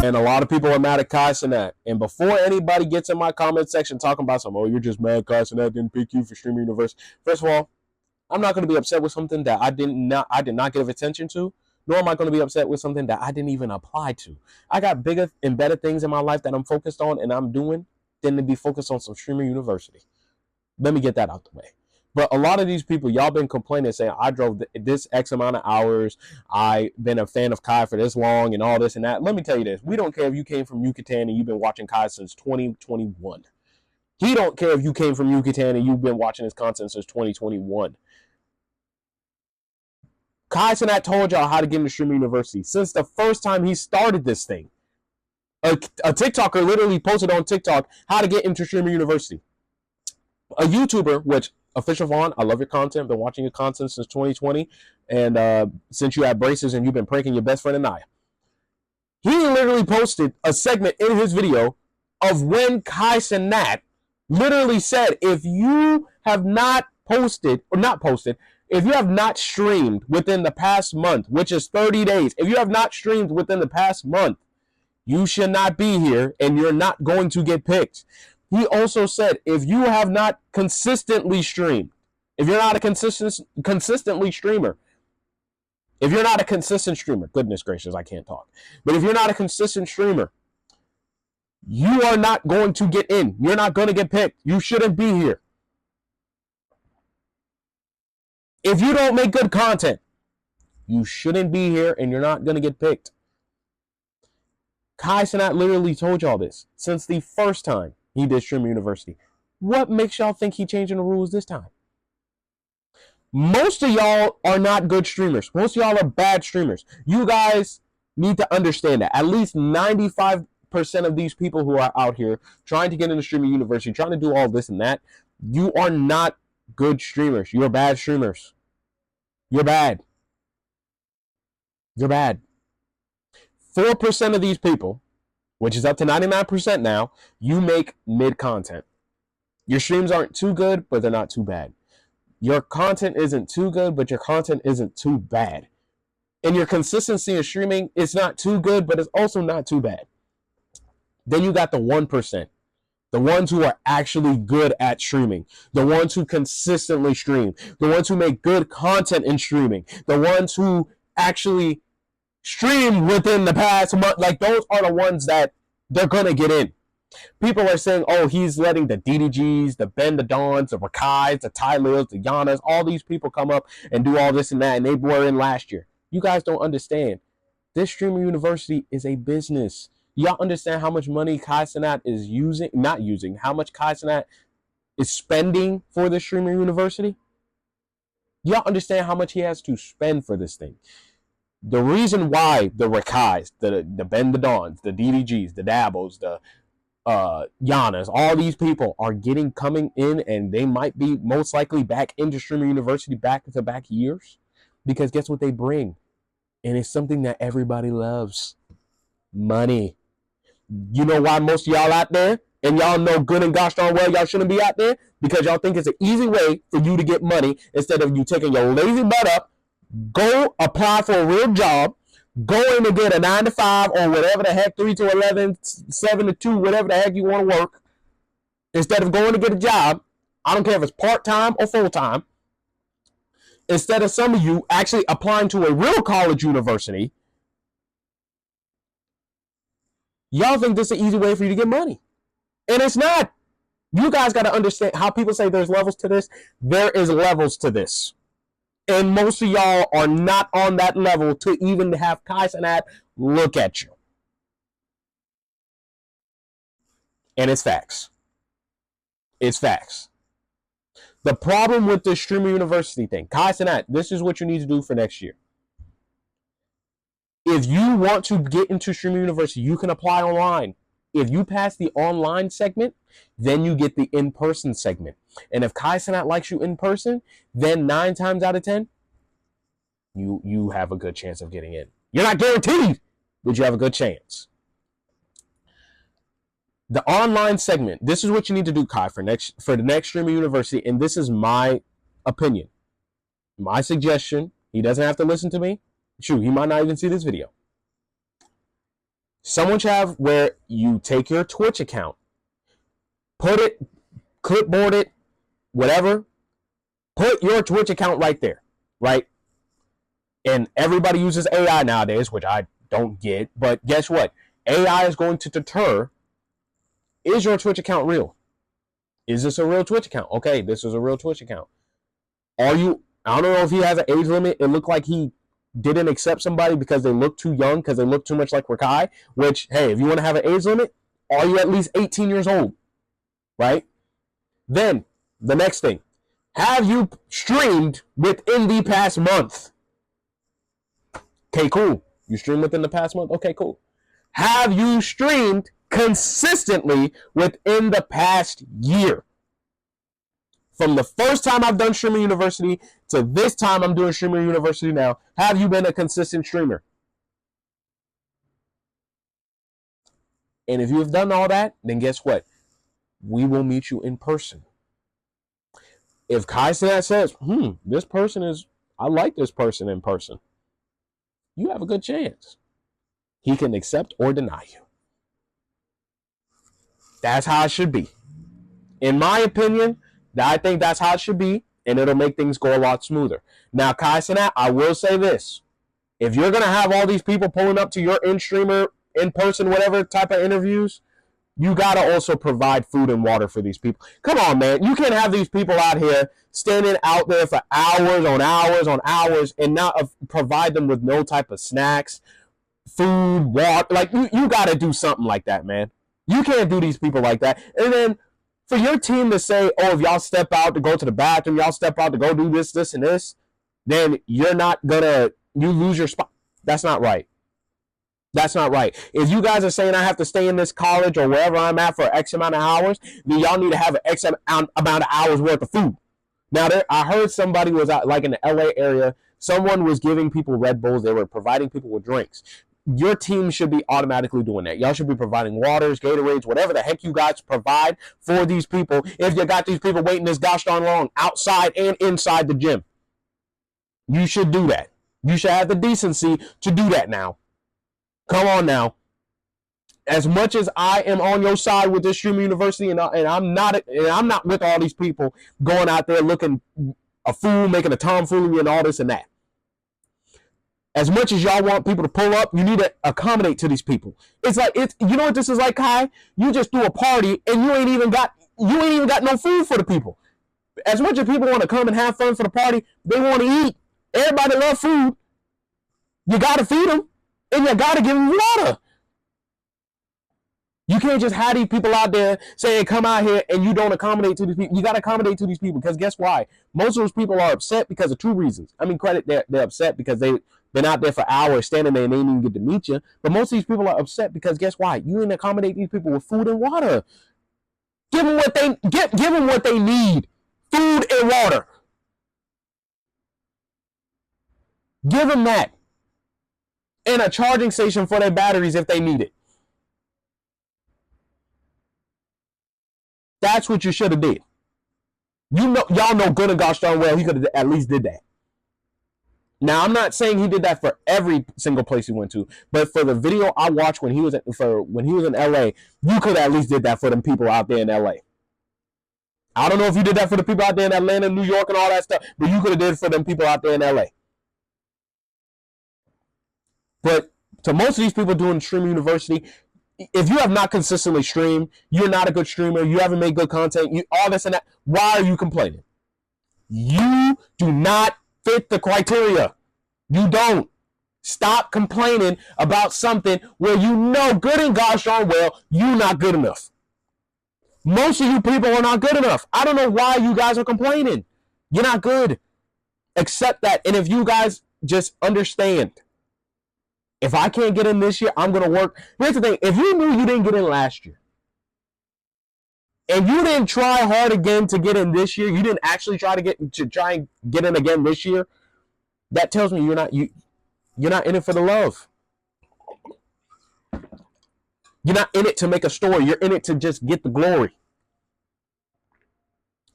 And a lot of people are mad at Kai Cenat. And before anybody gets in my comment section talking about some, oh, you're just mad Kai Cenat didn't pick you for Streamer University. First of all, I'm not going to be upset with something that I did not give attention to, nor am I going to be upset with something that I didn't even apply to. I got bigger and better things in my life that I'm focused on and I'm doing than to be focused on some Streamer University. Let me get that out the way. But a lot of these people, y'all been complaining, saying, I drove this X amount of hours. I've been a fan of Kai for this long and all this and that. Let me tell you this. We don't care if you came from Yucatan and you've been watching Kai since 2021. He don't care if you came from Yucatan and you've been watching his content since 2021. Kai Cenat told y'all how to get into Streamer University since the first time he started this thing. A TikToker literally posted on TikTok how to get into Streamer University. A YouTuber, which Official Vaughn, I love your content. Been watching your content since 2020, and since you had braces and you've been pranking your best friend Anaya. He literally posted a segment in his video of when Kai Cenat literally said, if you have not posted, if you have not streamed within the past month, which is 30 days, if you have not streamed within the past month, you should not be here and you're not going to get picked. He also said, if you have not consistently streamed, if you're not a consistently streamer, if you're not a consistent streamer, goodness gracious, I can't talk. But if you're not a consistent streamer, you are not going to get in. You're not going to get picked. You shouldn't be here. If you don't make good content, you shouldn't be here and you're not going to get picked. Kai Cenat literally told y'all this since the first time he did Streamer University. What makes y'all think he changing the rules this time? Most of y'all are not good streamers. Most of y'all are bad streamers. You guys need to understand that. At least 95% of these people who are out here trying to get into Streamer University, trying to do all this and that, you are not good streamers. You're bad streamers. You're bad. You're bad. 4% of these people, which is up to 99% now, you make mid content. Your streams aren't too good, but they're not too bad. Your content isn't too good, but your content isn't too bad. And your consistency in streaming is not too good, but it's also not too bad. Then you got the 1%. The ones who are actually good at streaming. The ones who consistently stream. The ones who make good content in streaming. The ones who actually stream within the past month. Like, those are the ones that they're going to get in. People are saying, oh, he's letting the DDGs, the Ben, the Dons, the Rakais, the Tylers, the Yanas, all these people come up and do all this and that, and they were in last year. You guys don't understand. This Streamer University is a business. Y'all understand how much money Kai Cenat is how much Kai Cenat is spending for the Streamer University? Y'all understand how much he has to spend for this thing. The reason why the Rakais, the Ben, the Dons, the DDGs, the Dabbles, the Giannis, all these people are coming in, and they might be most likely back into Streamer University back-to-back years, because guess what they bring? And it's something that everybody loves. Money. You know why most of y'all out there, and y'all know good and gosh darn well y'all shouldn't be out there? Because y'all think it's an easy way for you to get money instead of you taking your lazy butt up, go apply for a real job, go in and get a 9 to 5 or whatever the heck, 3 to 11, 7 to 2, whatever the heck you want to work, instead of going to get a job. I don't care if it's part-time or full-time. Instead of some of you actually applying to a real college university, y'all think this is an easy way for you to get money. And it's not. You guys got to understand how people say there's levels to this. There is levels to this. And most of y'all are not on that level to even have Kai Cenat look at you. And it's facts. It's facts. The problem with the Streamer University thing, Kai Cenat, this is what you need to do for next year. If you want to get into Streamer University, you can apply online. If you pass the online segment, then you get the in-person segment. And if Kai Cenat likes you in person, then 9 times out of 10, you have a good chance of getting in. You're not guaranteed, but you have a good chance. The online segment, this is what you need to do, Kai, for the next streamer university, and this is my opinion, my suggestion. He doesn't have to listen to me. Shoot, he might not even see this video. Someone should have where you take your Twitch account, put it, clipboard it, whatever, put your Twitch account right there, right? And everybody uses AI nowadays, which I don't get, but guess what? AI is going to deter, is your Twitch account real? Is this a real Twitch account? Okay, this is a real Twitch account. I don't know if he has an age limit. It looked like he didn't accept somebody because they look too young, because they look too much like Kai, which, hey, if you want to have an age limit, are you at least 18 years old? Right? Then, the next thing. Have you streamed within the past month? Okay, cool. You streamed within the past month? Okay, cool. Have you streamed consistently within the past year? From the first time I've done Streamer University to this time I'm doing Streamer University now, have you been a consistent streamer? And if you have done all that, then guess what? We will meet you in person. If Kai Cenat says, this person is, I like this person in person, you have a good chance. He can accept or deny you. That's how it should be. In my opinion, I think that's how it should be, and it'll make things go a lot smoother. Now, Kai Cenat, I will say this. If you're going to have all these people pulling up to your in-streamer, in-person, whatever type of interviews, you got to also provide food and water for these people. Come on, man. You can't have these people out here standing out there for hours on hours on hours and not provide them with no type of snacks, food, water. Like, you got to do something like that, man. You can't do these people like that. And then for your team to say, oh, if y'all step out to go to the bathroom, y'all step out to go do this, this, and this, then you're not going to, you lose your spot. That's not right. That's not right. If you guys are saying I have to stay in this college or wherever I'm at for X amount of hours, then y'all need to have an X amount of hours worth of food. Now, I heard somebody was out, like in the LA area, someone was giving people Red Bulls. They were providing people with drinks. Your team should be automatically doing that. Y'all should be providing waters, Gatorades, whatever the heck you guys provide for these people. If you got these people waiting this gosh darn long outside and inside the gym, you should do that. You should have the decency to do that now. Come on now. As much as I am on your side with this Streamer University, and I'm not with all these people going out there looking a fool, making a tomfoolery and all this and that. As much as y'all want people to pull up, you need to accommodate to these people. It's like, you know what this is like, Kai? You just threw a party and you ain't even got no food for the people. As much as people want to come and have fun for the party, they want to eat. Everybody love food. You got to feed them, and you got to give them water. You can't just have these people out there saying, come out here, and you don't accommodate to these people. You got to accommodate to these people, because guess why? Most of those people are upset because of two reasons. I mean, they're upset because they've been out there for hours standing there and they didn't even get to meet you. But most of these people are upset because guess why? You didn't accommodate these people with food and water. Give them what they need. Food and water. Give them that. And a charging station for their batteries if they need it. That's what you should have did. Y'all know good and gosh darn well he could have at least did that. Now, I'm not saying he did that for every single place he went to, but for the video I watched when he was in LA, you could have at least did that for them people out there in LA. I don't know if you did that for the people out there in Atlanta, New York, and all that stuff, but you could have did it for them people out there in LA. But to most of these people doing Streamer University, if you have not consistently streamed, you're not a good streamer, you haven't made good content, all this and that, why are you complaining? You do not fit the criteria. You don't. Stop complaining about something where you know good and gosh darn well you're not good enough. Most of you people are not good enough. I don't know why you guys are complaining. You're not good. Accept that. And if you guys just understand, if I can't get in this year, I'm going to work. Here's the thing. If you knew you didn't get in last year, and you didn't try hard again to get in this year, you didn't actually try and get in again this year, That tells me you're not in it for the love. You're not in it to make a story. You're in it to just get the glory.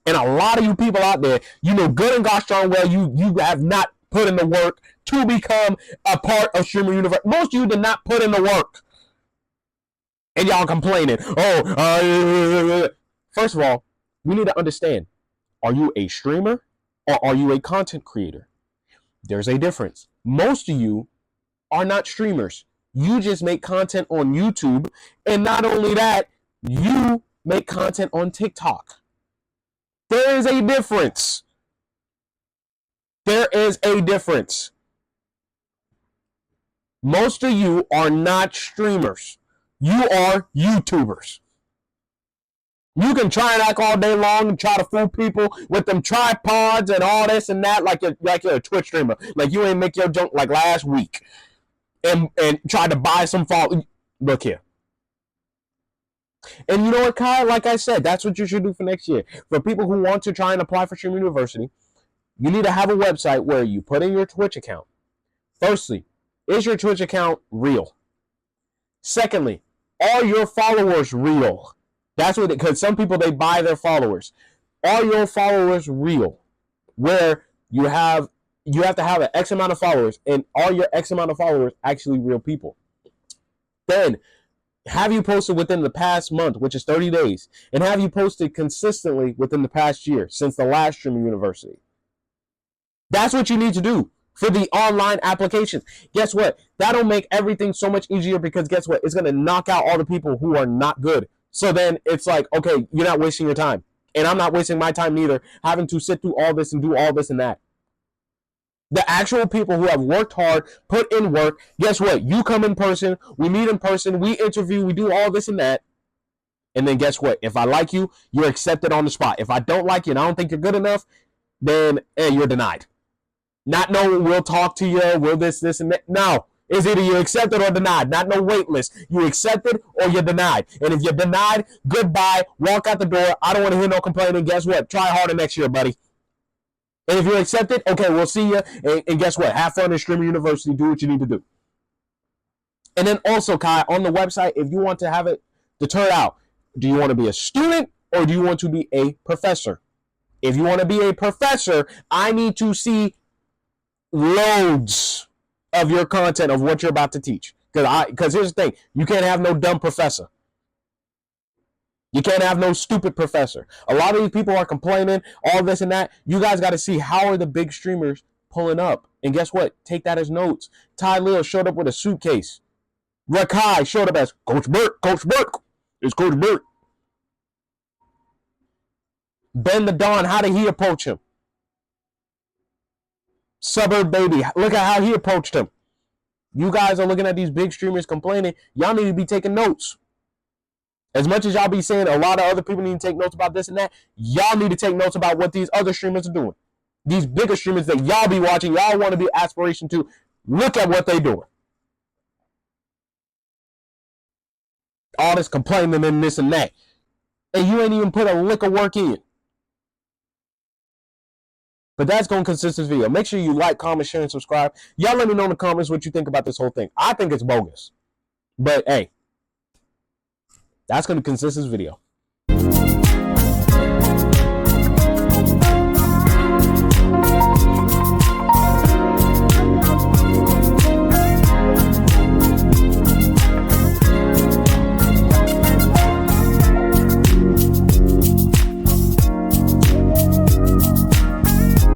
And a lot of you people out there, you know good and gosh darn well you have not put in the work to become a part of Streamer Universe. Most of you did not put in the work. And y'all complaining. First of all, we need to understand, are you a streamer or are you a content creator? There's a difference. Most of you are not streamers. You just make content on YouTube. And not only that, you make content on TikTok. There is a difference. There is a difference. Most of you are not streamers. You are YouTubers. You can try and act all day long and try to fool people with them tripods and all this and that like you're a Twitch streamer. Like you ain't make your junk like last week and try to buy some follow. Look here. And you know what, Kai? Like I said, that's what you should do for next year. For people who want to try and apply for Stream University, you need to have a website where you put in your Twitch account. Firstly, is your Twitch account real? Secondly, are your followers real? That's what, because some people, they buy their followers. Are your followers real? Where you have to have an X amount of followers, and are your X amount of followers actually real people? Then, have you posted within the past month, which is 30 days? And have you posted consistently within the past year since the last Streaming University? That's what you need to do for the online applications. Guess what? That'll make everything so much easier because guess what? It's going to knock out all the people who are not good. So then it's like, okay, you're not wasting your time. And I'm not wasting my time neither, having to sit through all this and do all this and that. The actual people who have worked hard, put in work, guess what? You come in person, we meet in person, we interview, we do all this and that. And then guess what? If I like you, you're accepted on the spot. If I don't like you and I don't think you're good enough, then you're denied. Not no, we'll talk to you, we'll this, and that. No, it's either you're accepted or denied. Not no wait list. You accepted or you're denied. And if you're denied, goodbye, walk out the door. I don't want to hear no complaining. Guess what? Try harder next year, buddy. And if you're accepted, okay, we'll see you. And guess what? Have fun in Streamer University. Do what you need to do. And then also, Kai, on the website, if you want to have it deterred out, do you want to be a student or do you want to be a professor? If you want to be a professor, I need to see loads of your content of what you're about to teach. Because here's the thing, you can't have no dumb professor. You can't have no stupid professor. A lot of these people are complaining, all this and that. You guys got to see how are the big streamers pulling up. And guess what? Take that as notes. Ty Lil showed up with a suitcase. Rakai showed up as Coach Burt. Coach Burt. It's Coach Burt. Ben the Don, how did he approach him? Suburb Baby, look at how he approached him. You guys are looking at these big streamers complaining. Y'all need to be taking notes. As much as y'all be saying a lot of other people need to take notes about this and that, y'all need to take notes about what these other streamers are doing. These bigger streamers that y'all be watching, y'all want to be aspiration to. Look at what they doing. All this complaining and this and that. And you ain't even put a lick of work in. But that's going to consist this video. Make sure you like, comment, share, and subscribe. Y'all let me know in the comments what you think about this whole thing. I think it's bogus. But hey, that's going to consist this video.